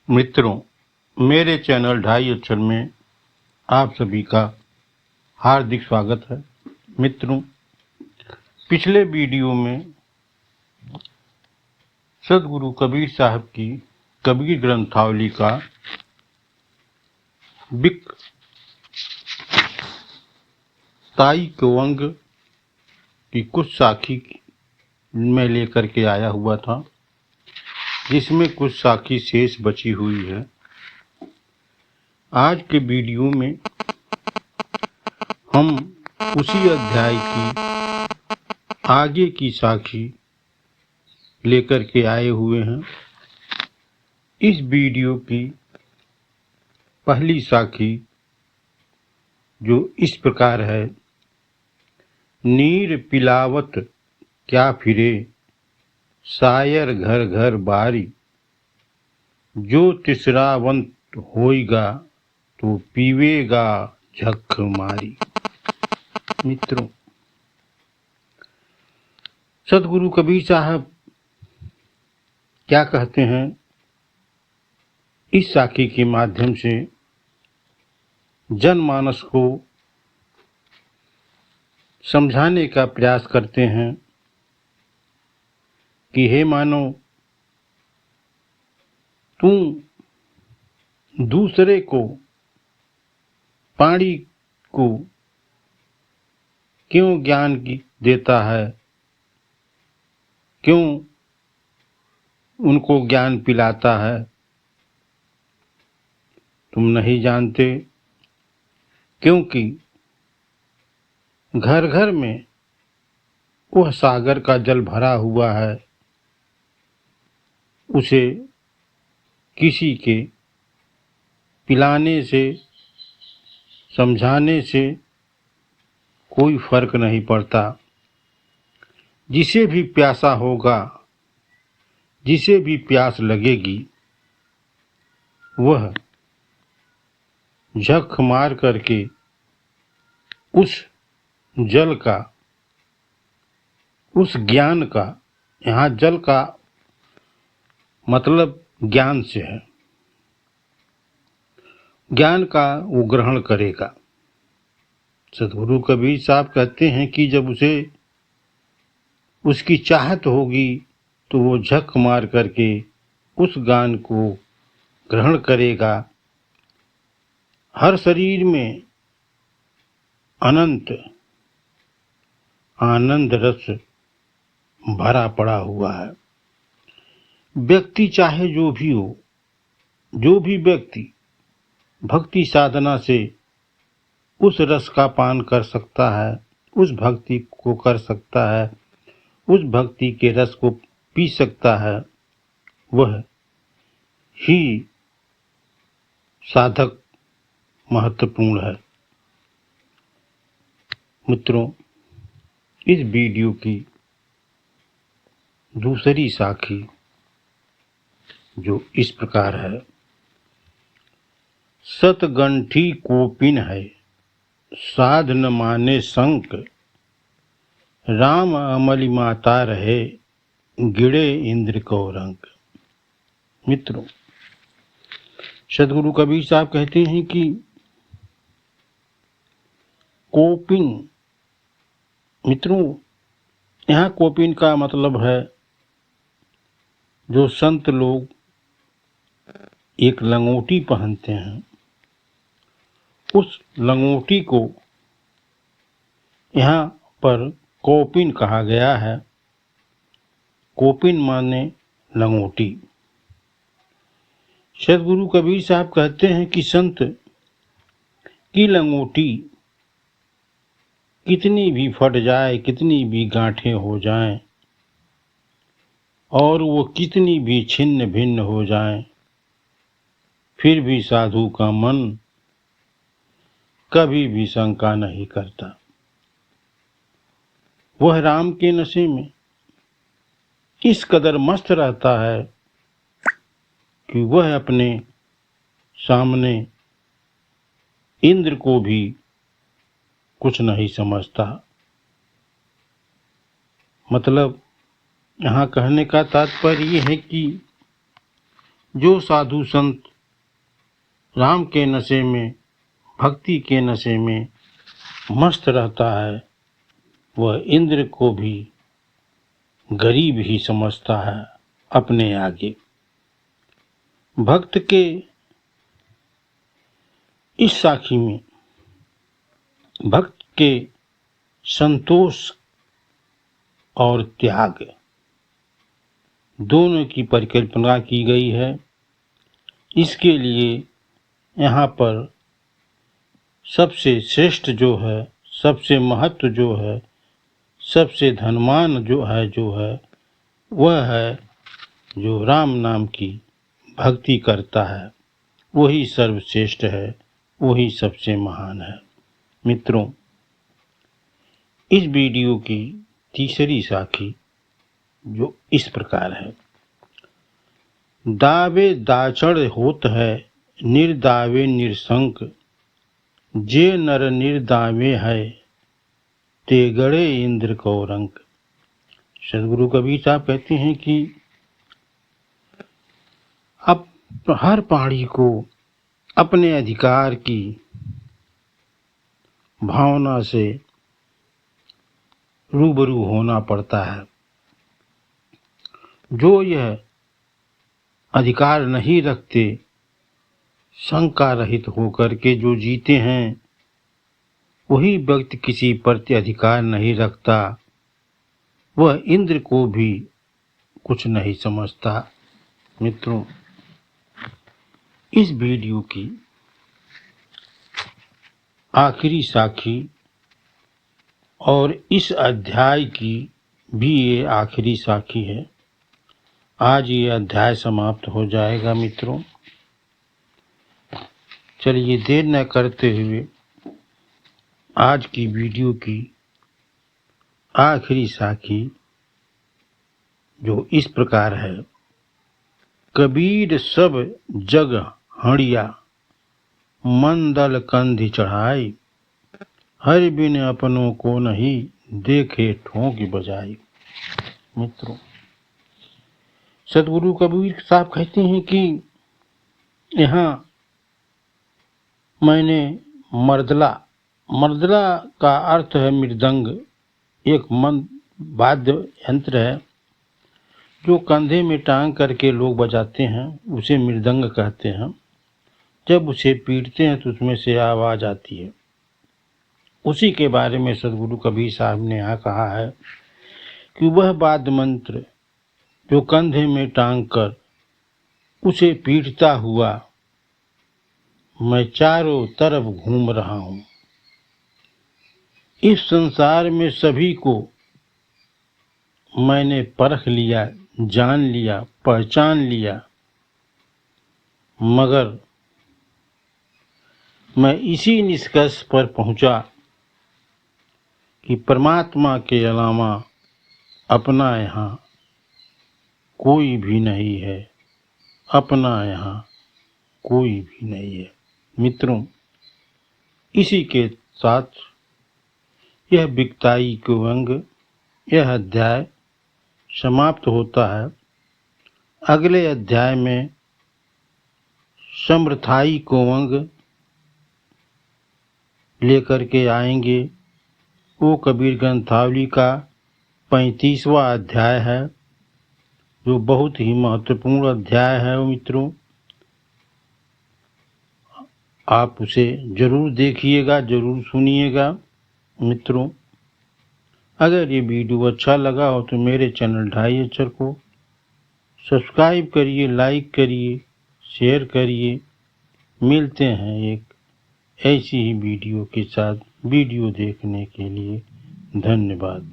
मित्रों, मेरे चैनल ढाई अक्षर में आप सभी का हार्दिक स्वागत है। मित्रों, पिछले वीडियो में सदगुरु कबीर साहब की कबीर ग्रंथावली का बिक ताई अंग की कुछ साखी में लेकर के आया हुआ था, जिसमें कुछ साखी शेष बची हुई है। आज के वीडियो में हम उसी अध्याय की आगे की साखी लेकर के आए हुए हैं। इस वीडियो की पहली साखी जो इस प्रकार है: नीर पिलावत क्या फिरे, शायर घर घर बारी, जो तिसरावंत होएगा तो पीवेगा झक मारी। मित्रों, सदगुरु कबीर साहब क्या कहते हैं, इस साखी के माध्यम से जनमानस को समझाने का प्रयास करते हैं कि हे मानव, तू दूसरे को, पाणी को क्यों ज्ञान देता है, क्यों उनको ज्ञान पिलाता है? तुम नहीं जानते, क्योंकि घर घर में वह सागर का जल भरा हुआ है, उसे किसी के पिलाने से, समझाने से कोई फर्क नहीं पड़ता। जिसे भी प्यासा होगा, जिसे भी प्यास लगेगी, वह झक मार करके उस जल का, उस ज्ञान का, यहाँ जल का मतलब ज्ञान से है, ज्ञान का वो ग्रहण करेगा। सदगुरु कबीर साहब कहते हैं कि जब उसे उसकी चाहत होगी तो वो झक मार करके उस ज्ञान को ग्रहण करेगा। हर शरीर में अनंत आनंद रस भरा पड़ा हुआ है। व्यक्ति चाहे जो भी हो, जो भी व्यक्ति भक्ति साधना से उस रस का पान कर सकता है, उस भक्ति को कर सकता है, उस भक्ति के रस को पी सकता है, वह ही साधक महत्वपूर्ण है। मित्रों, इस वीडियो की दूसरी साखी जो इस प्रकार है: सतगंठी कोपिन है, साध न माने संक, राम अमली माता रहे, गिड़े इंद्र को रंक। मित्रों, सदगुरु कबीर साहब कहते हैं कि कोपिन, मित्रों, यहाँ कोपिन का मतलब है जो संत लोग एक लंगोटी पहनते हैं, उस लंगोटी को यहाँ पर कोपिन कहा गया है। कोपिन माने लंगोटी। सदगुरु कबीर साहब कहते हैं कि संत की लंगोटी कितनी भी फट जाए, कितनी भी गांठें हो जाएं, और वो कितनी भी छिन्न भिन्न हो जाएं, फिर भी साधु का मन कभी भी शंका नहीं करता। वह राम के नशे में इस कदर मस्त रहता है कि वह अपने सामने इंद्र को भी कुछ नहीं समझता। मतलब यहाँ कहने का तात्पर्य ये है कि जो साधु संत राम के नशे में, भक्ति के नशे में मस्त रहता है, वह इंद्र को भी गरीब ही समझता है अपने आगे। भक्त के इस साखी में भक्त के संतोष और त्याग दोनों की परिकल्पना की गई है। इसके लिए यहाँ पर सबसे श्रेष्ठ जो है, सबसे महत्व जो है, सबसे धनवान जो है वह है जो राम नाम की भक्ति करता है। वही सर्वश्रेष्ठ है, वही सबसे महान है। मित्रों, इस वीडियो की तीसरी साखी जो इस प्रकार है। दावे दाचड़ होत है, निर्दावे निरसंक, जे नर निर्दावे है, ते गड़े इंद्र को रंक। सदगुरु कबीर साहब कहते हैं कि अब हर प्राणी को अपने अधिकार की भावना से रूबरू होना पड़ता है। जो यह अधिकार नहीं रखते, शंका रहित होकर के जो जीते हैं, वही व्यक्ति किसी प्रति अधिकार नहीं रखता, वह इंद्र को भी कुछ नहीं समझता। मित्रों, इस वीडियो की आखिरी साखी और इस अध्याय की भी ये आखिरी साखी है। आज ये अध्याय समाप्त हो जाएगा। मित्रों, चलिए देर न करते हुए आज की वीडियो की आखिरी साखी जो इस प्रकार है। कबीर सब जग हड़िया, मन दल कंधि चढ़ाई, हर बिन अपनों को नहीं, देखे ठोंक बजाई। मित्रों, सदगुरु कबीर साहब कहते हैं कि यहाँ मैंने मर्दला का अर्थ है मृदंग, एक वाद्य यंत्र है जो कंधे में टांग करके लोग बजाते हैं, उसे मृदंग कहते हैं। जब उसे पीटते हैं तो उसमें से आवाज आती है। उसी के बारे में सदगुरु कबीर साहब ने यहाँ कहा है कि वह वाद्य मंत्र जो कंधे में टांग कर उसे पीटता हुआ मैं चारों तरफ घूम रहा हूँ। इस संसार में सभी को मैंने परख लिया, जान लिया, पहचान लिया, मगर मैं इसी निष्कर्ष पर पहुंचा कि परमात्मा के अलावा अपना यहाँ कोई भी नहीं है, अपना यहाँ कोई भी नहीं है। मित्रों, इसी के साथ यह बिकताई को अंग, यह अध्याय समाप्त होता है। अगले अध्याय में समर्थाई को अंग लेकर के आएंगे। वो कबीर ग्रंथावली का 35वां अध्याय है, जो बहुत ही महत्वपूर्ण अध्याय है। मित्रों, आप उसे जरूर देखिएगा, जरूर सुनिएगा। मित्रों, अगर ये वीडियो अच्छा लगा हो तो मेरे चैनल ढाई अक्षर को सब्सक्राइब करिए, लाइक करिए, शेयर करिए। मिलते हैं एक ऐसी ही वीडियो के साथ। वीडियो देखने के लिए धन्यवाद।